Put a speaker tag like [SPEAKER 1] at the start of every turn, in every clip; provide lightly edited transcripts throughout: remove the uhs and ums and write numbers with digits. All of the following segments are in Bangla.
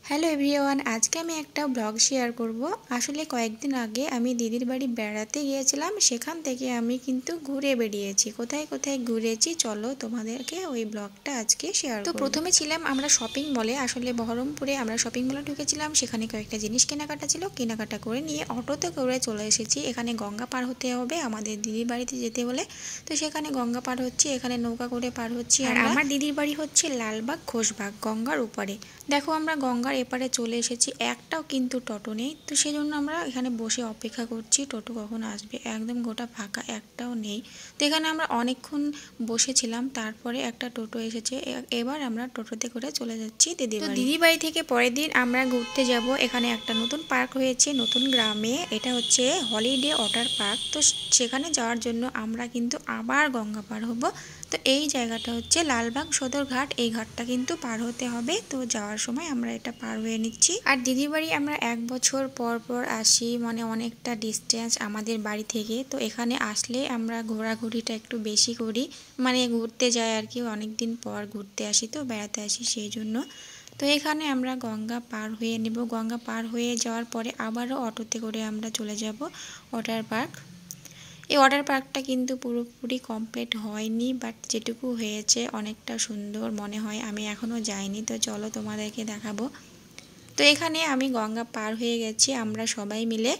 [SPEAKER 1] হ্যালো এভরিওয়ান, আজকে আমি একটা ব্লগ শেয়ার করব। আসলে কয়েকদিন আগে আমি দিদির বাড়ি বেড়াতে গিয়েছিলাম, সেখান থেকে আমি কিন্তু ঘুরে বেরিয়েছি। কোথায় কোথায় ঘুরেছি চলো তোমাদেরকে ওই ব্লগটা আজকে শেয়ার করব। তো প্রথমে ছিলাম আমরা শপিং মলে, আসলে বহরমপুরে আমরা শপিং মলে ঢুকেছিলাম। সেখানে কয়েকটা জিনিস কেনাকাটা ছিল, কেনাকাটা করে নিয়ে অটোতে করে চলে এসেছি। এখানে গঙ্গা পার হতে হবে আমাদের দিদির বাড়িতে যেতে হলে, তো সেখানে গঙ্গা পার হচ্ছি, এখানে নৌকা করে পার হচ্ছি। আর আমার দিদির বাড়ি হচ্ছে লালবাগ ঘোষবাগ, গঙ্গার উপরে। দেখো আমরা গঙ্গার এপারে চলে এসেছি, একটাও কিন্তু টোটো নেই, তো সেই জন্য আমরা এখানে বসে অপেক্ষা করছি টোটো কখন আসবে। একদম গোটা ফাঁকা, একটাও নেই। তো এখানে আমরা অনেকক্ষণ বসেছিলাম, তারপরে একটা টোটো এসেছে। এবার আমরা টোটোতে করে চলে যাচ্ছি দিদির বাড়ি থেকে। পরের দিন আমরা ঘুরতে যাব, এখানে একটা নতুন পার্ক হয়েছে নতুন গ্রামে, এটা হচ্ছে হলিডে ওয়াটার পার্ক। তো সেখানে যাওয়ার জন্য আমরা কিন্তু আবার গঙ্গা পার হব। তো এই জায়গাটা হচ্ছে লালবাগ সদর ঘাট, এই ঘাটটা কিন্তু পার হতে হবে। তো যাওয়ার সময় আমরা এটা পার হয়ে নিচ্ছি। আর দিদির বাড়ি আমরা 1 বছর পর পর আসি, মানে অনেকটা ডিস্টেন্স আমাদের বাড়ি থেকে। তো এখানে আসলে আমরা ঘোরাঘুরিটা একটু বেশি করি, মানে ঘুরতে যাই আর কি, অনেক দিন পর ঘুরতে আসি, তো বেড়াতে আসি সেই জন্য। তো এখানে আমরা গঙ্গা পার হয়ে নেব। গঙ্গা পার হয়ে যাওয়ার পরে আবারও অটোতে করে আমরা চলে যাব ওয়াটার পার্ক। এই ওয়াটার পার্কটা কিন্তু পুরোপুরি কমপ্লিট হয়নি, বাট যেটুকু হয়েছে অনেকটা সুন্দর মনে হয়। আমি এখনও যাইনি, তো চলো তোমাদেরকে দেখাবো। তো এখানে আমি গঙ্গা পার হয়ে গেছি আমরা সবাই মিলে,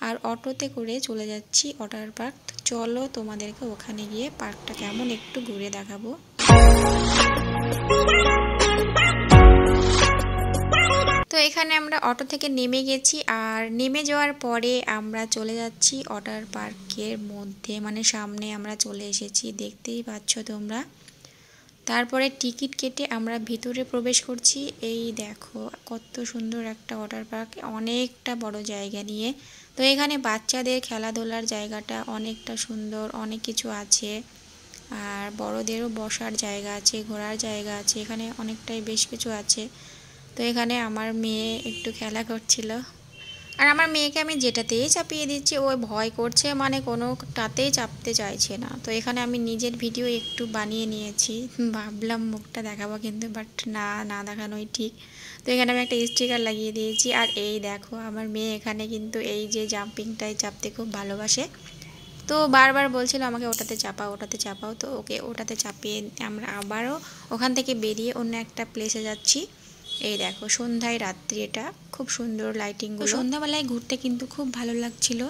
[SPEAKER 1] আর অটোতে করে চলে যাচ্ছি ওয়াটার পার্ক। তো চলো তোমাদেরকে ওখানে গিয়ে পার্কটা কেমন একটু ঘুরে দেখাবো। তো এখানে আমরা অটো থেকে নেমে গেছি, আর নেমে যাওয়ার পরে আমরা চলে যাচ্ছি ওয়াটার পার্কের মধ্যে, মানে সামনে আমরা চলে এসেছি, দেখতেই পাচ্ছ তোমরা। তারপরে টিকিট কেটে আমরা ভিতরে প্রবেশ করছি। এই দেখো কত সুন্দর একটা ওয়াটার পার্ক, অনেকটা বড় জায়গা নিয়ে। তো এখানে বাচ্চাদের খেলাধুলার জায়গাটা অনেকটা সুন্দর, অনেক কিছু আছে। আর বড়দেরও বসার জায়গা আছে, ঘোরার জায়গা আছে, এখানে অনেকটাই বেশ কিছু আছে। তো এখানে আমার মেয়ে একটু খেলা করছিল, আর আমার মেয়েকে আমি যেটাতেই চাপিয়ে দিচ্ছি ও ভয় করছে, মানে কোনোটাতেই চাপতে চাইছে না। তো এখানে আমি নিজের ভিডিও একটু বানিয়ে নিয়েছি, ভাবলাম মুখটা দেখাবো কিন্তু বাট না দেখানোই ঠিক। তো এখানে আমি একটা স্টিকার লাগিয়ে দিয়েছি। আর এই দেখো আমার মেয়ে এখানে কিন্তু এই যে জাম্পিংটাই চাপতে খুব ভালোবাসে, তো বারবার বলছিল আমাকে ওটাতে চাপাও। তো ওকে ওটাতে চাপিয়ে আমরা আবারও ওখান থেকে বেরিয়ে অন্য একটা প্লেসে যাচ্ছি। এই দেখো সন্ধ্যায় রাত্রি, এটা খুব সুন্দর লাইটিংগুলো। সন্ধ্যাবেলায় ঘুরতে কিন্তু খুব ভালো লাগছিল,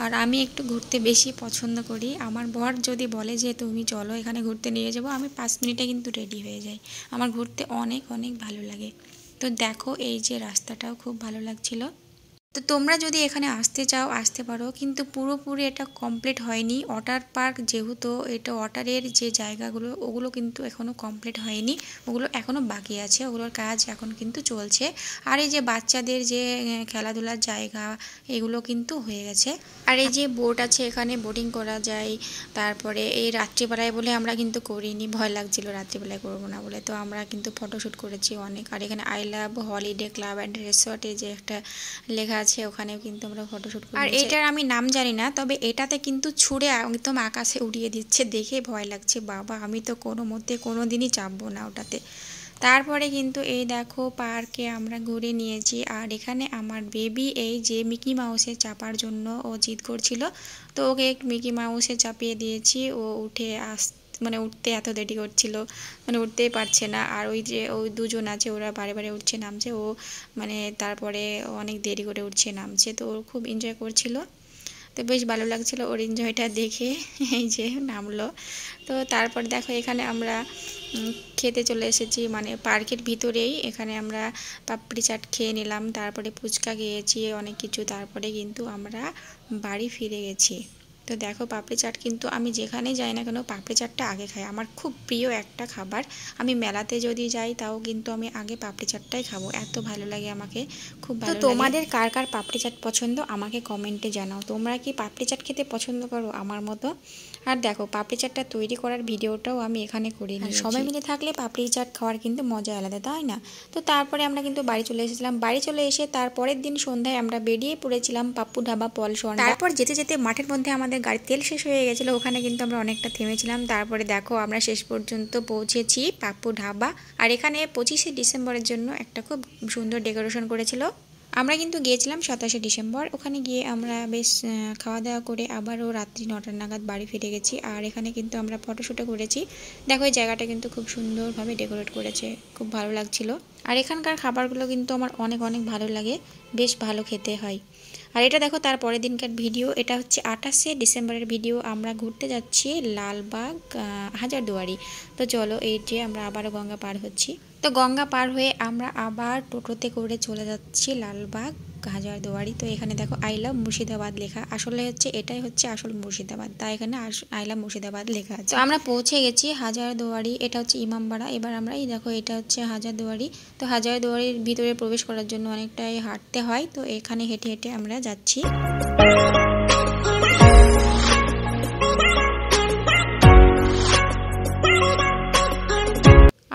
[SPEAKER 1] আর আমি একটু ঘুরতে বেশি পছন্দ করি। আমার বর যদি বলে যে তুমি চলো এখানে ঘুরতে নিয়ে যাবো, আমি 5 মিনিটে কিন্তু রেডি হয়ে যাই। আমার ঘুরতে অনেক অনেক ভালো লাগে। তো দেখো এই যে রাস্তাটাও খুব ভালো লাগছিল। তো তোমরা যদি এখানে আসতে চাও আসতে পারো, কিন্তু পুরোপুরি এটা কমপ্লিট হয়নি। ওয়াটার পার্ক যেহেতু এটা ওয়াটারের যে জায়গাগুলো ওগুলো কিন্তু এখনও কমপ্লিট হয়নি, ওগুলো এখনও বাকি আছে, ওগুলোর কাজ এখন কিন্তু চলছে। আর এই যে বাচ্চাদের যে খেলাধুলার জায়গা এগুলো কিন্তু হয়ে গেছে। আর এই যে বোট আছে, এখানে বোটিং করা যায়। তারপরে এই রাত্রিবেলায় বলে আমরা কিন্তু করিনি, ভয় লাগছিল রাত্রিবেলায় করবো না বলে, তো আমরা কিন্তু ফটোশ্যুট করেছি অনেক। আর এখানে I love holiday club and রিসর্টে যে একটা লেখা আছে, ওখানেও কিন্তু আমরা ফটোশ্যুট করি। আর এটার আমি নাম জানি না, তবে এটাতে কিন্তু ছুঁড়ে একদম আকাশে উড়িয়ে দিচ্ছে, দেখে ভয় লাগছে বাবা, আমি তো কোনো মতে কোনো দিনই চাপবো না ওটাতে। তারপরে কিন্তু এই দেখো পার্কে আমরা ঘুরে নিয়েছি। আর এখানে আমার বেবি এই যে মিকি মাউসে চাপার জন্য ও জিদ করছিল, তো ওকে মিকি মাউসে চাপিয়ে দিয়েছি। ও উঠে মানে উঠতে এত দেরি করছিল, মানে উঠতেই পারছে না। আর ওই যে ওই দুজন আছে ওরা বারে বারে উঠছে নামছে, ও মানে তারপরে অনেক দেরি করে উঠছে নামছে, তো ও খুব এনজয় করছিল। তো বেশ ভালো লাগছিল ওর এনজয়টা দেখে। এই যে নামলো। তো তারপর দেখো এখানে আমরা খেতে চলে এসেছি, মানে পার্কের ভিতরেই। এখানে আমরা পাপড়ি চাট খেয়ে নিলাম, তারপরে ফুচকা খেয়েছি অনেক কিছু, তারপরে কিন্তু আমরা বাড়ি ফিরে গেছি। তো দেখো পাপড়ি চাট কিন্তু আমি যেখানেই যাই না কেন পাপড়ি চাটটা আগে খাই, আমার খুব প্রিয় একটা খাবার। আমি মেলাতে যদি যাই তাও কিন্তু আমি আগে পাপড়ি চাটটাই খাবো, এত ভালো লাগে আমাকে, খুব ভালো লাগে। তো তোমাদের কার কার পাপড়ি চাট পছন্দ আমাকে কমেন্টে জানাও, তোমরা কি পাপড়ি চাট খেতে পছন্দ করো আমার মতো? আর দেখো পাপড়ি চাটটা তৈরি করার ভিডিওটাও আমি এখানে করে নিয়েছি। সবাই মিলে থাকলে পাপড়ি চাট খাওয়ার কিন্তু মজা আলাদা, তাই না? তো তারপরে আমরা কিন্তু বাড়ি চলে এসেছিলাম। বাড়ি চলে এসে তারপরের দিন সন্ধ্যায় আমরা বেরিয়ে পড়েছিলাম পাপ্পু ধাবা পলসন। তারপর যেতে যেতে মাঠের মধ্যে আমাদের গাড়ির তেল শেষ হয়ে গেছিলো, ওখানে কিন্তু আমরা অনেকটা থেমেছিলাম। তারপরে দেখো আমরা শেষ পর্যন্ত পৌঁছেছি পাপ্পু ধাবা। আর এখানে 25শে ডিসেম্বরের জন্য একটা খুব সুন্দর ডেকোরেশন করেছিল। আমরা কিন্তু গিয়েছিলাম 27শে ডিসেম্বর। ওখানে গিয়ে আমরা বেশ খাওয়া দাওয়া করে আবারও রাত্রি 9টা নাগাদ বাড়ি ফিরে গেছি। আর এখানে কিন্তু আমরা ফটোশ্যুটও করেছি। দেখো এই জায়গাটা কিন্তু খুব সুন্দরভাবে ডেকোরেট করেছে, খুব ভালো লাগছিল। আর এখানকার খাবারগুলো কিন্তু আমার অনেক অনেক ভালো লাগে, বেশ ভালো খেতে হয়। আর এটা দেখো তার পরের দিনকার ভিডিও, এটা হচ্ছে 28শে ডিসেম্বরের ভিডিও। আমরা ঘুরতে যাচ্ছি লালবাগ হাজারদুয়ারি। তো চলো এই যে আমরা আবারও গঙ্গা পার হচ্ছি। তো গঙ্গা পার হয়ে আমরা আবার টোটোতে করে চলে যাচ্ছি লালবাগ হাজারদুয়ারি। তো এখানে দেখো আই লাভ মুর্শিদাবাদ লেখা, আসলে হচ্ছে এটাই হচ্ছে আসল মুর্শিদাবাদ, তাই এখানে আই লাভ মুর্শিদাবাদ লেখা আছে। তো আমরা পৌঁছে গেছি হাজারদুয়ারি, এটা হচ্ছে ইমামবাড়া। এবার আমরা এই দেখো এটা হচ্ছে হাজারদুয়ারি। তো হাজারদুয়ারির ভিতরে প্রবেশ করার জন্য অনেকটাই হাঁটতে হয়, তো এখানে হেঁটে হেঁটে আমরা যাচ্ছি।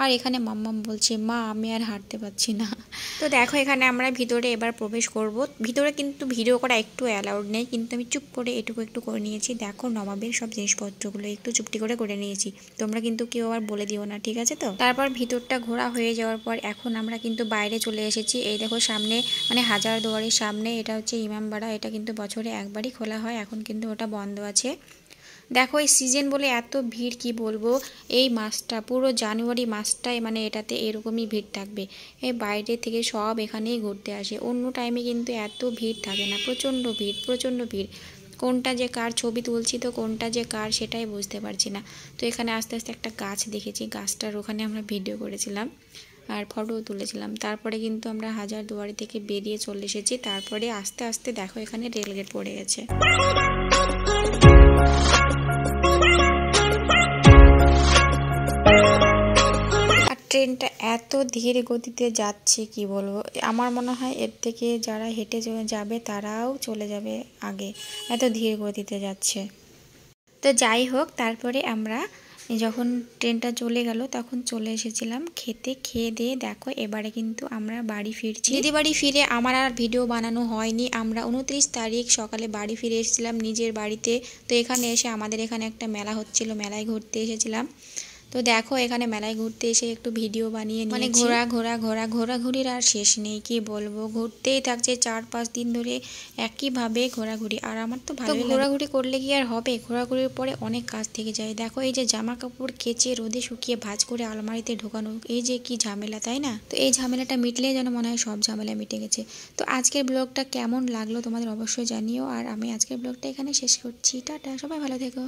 [SPEAKER 1] আর এখানে মাম্মাম বলছে মা আমি আর হাঁটতে পারছি না। তো দেখো এখানে আমরা ভিতরে এবার প্রবেশ করব। ভিতরে কিন্তু ভিডিও করা একটু অ্যালাউড নেই, কিন্তু আমি চুপ করে এটুকু একটু করে নিয়েছি। দেখো নবাবের সব জিনিসপত্রগুলো একটু চুপটি করে নিয়েছি, তোমরা কিন্তু কেউ আবার বলে দিও না, ঠিক আছে? তো তারপর ভিতরটা ঘোরা হয়ে যাওয়ার পর এখন আমরা কিন্তু বাইরে চলে এসেছি। এই দেখো সামনে মানে হাজারদুয়ারির সামনে এটা হচ্ছে ইমামবাড়া। এটা কিন্তু বছরে একবারই খোলা হয়, এখন কিন্তু ওটা বন্ধ আছে। দেখো এই সিজন বলে এত ভিড়, কি বলবো। এই মাসটা পুরো জানুয়ারি মাসটাই মানে এটাতে এরকমই ভিড় থাকবে। এই বাইরে থেকে সব এখানেই ঘুরতে আসে, অন্য টাইমে কিন্তু এত ভিড় থাকে না। প্রচণ্ড ভিড়। কোনটা যে কার ছবি তুলছি তো কোনটা যে কার সেটাই বুঝতে পারছি না। তো এখানে আস্তে আস্তে একটা গাছ দেখেছি, গাছটার ওখানে আমরা ভিডিও করেছিলাম আর ফটোও তুলেছিলাম। তারপরে কিন্তু আমরা হাজারদুয়ারি থেকে বেরিয়ে চলে এসেছি। তারপরে আস্তে আস্তে দেখো এখানে রেলগেট পড়ে গেছে। আর ট্রেনটা এত ধীর গতিতে যাচ্ছে কি বলবো। আমার মনে হয় এর থেকে যারা হেঁটে যাবে তারাও চলে যাবে আগে, এত ধীর গতিতে যাচ্ছে। তো যাই হোক, তারপরে আমরা যখন ট্রেনটা চলে গেল তখন চলে এসেছিলাম খেয়ে দিয়ে দেখো এবারে কিন্তু আমরা বাড়ি ফিরছি। দিদি বাড়ি ফিরে আমার আর ভিডিও বানানো হয়নি। আমরা 29 তারিখ সকালে বাড়ি ফিরে এসেছিলাম নিজের বাড়িতে। তো এখানে এসে আমাদের এখানে একটা মেলা হচ্ছিল, মেলায় ঘুরতে এসেছিলাম। তো দেখো এখানে মেলায় ঘুরতে এসে একটু ভিডিও বানিয়ে নিয়েছি। মানে ঘোরাঘুরির আর শেষ নেই, কি বলবো। ঘুরতেই থাকছে 4-5 দিন ধরে একইভাবে ঘোরাঘুরি। আর আমার তো ভালো ঘোরাঘুরি করলে কি আর হবে, ঘোরাঘুরির পরে অনেক কাজ থেকে যায়। দেখো এই যে জামা কাপড় কেচে রোদে শুকিয়ে ভাঁজ করে আলমারিতে ঢোকানো, এই যে কি ঝামেলা, তাই না? তো এই ঝামেলাটা মিটলে যেন মনে হয় সব ঝামেলা মিটে গেছে। তো আজকের ব্লগটা কেমন লাগলো তোমাদের অবশ্যই জানিও। আর আমি আজকের ব্লগটা এখানে শেষ করছি। টাটা, সবাই ভালো থেকো।